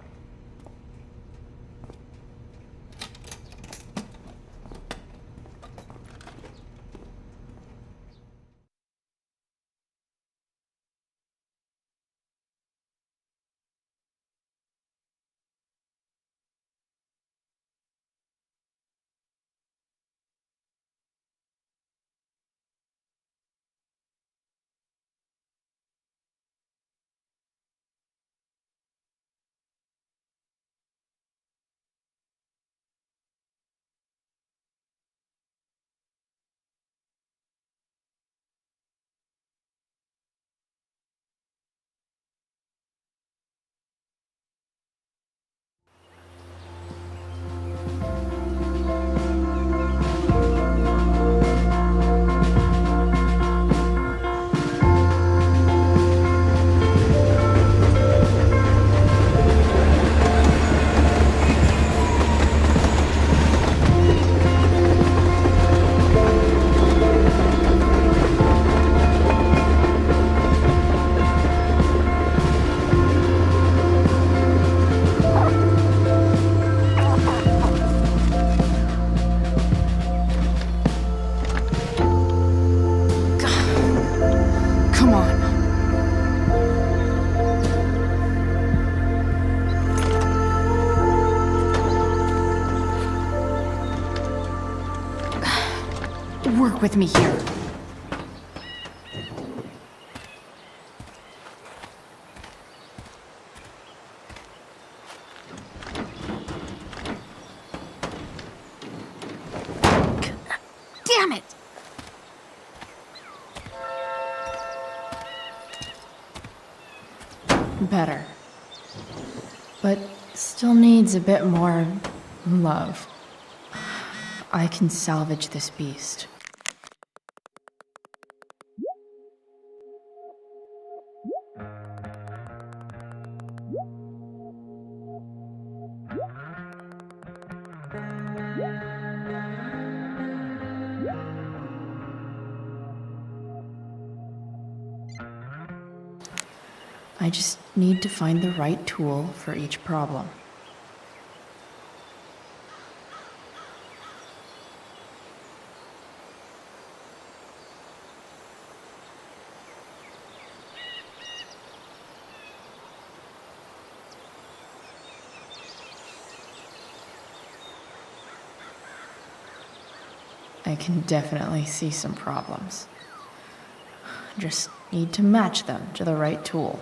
Come on. Work with me here. Damn it! Better. But still needs a bit more love. I can salvage this beast. I just need to find the right tool for each problem. I can definitely see some problems. Just need to match them to the right tool.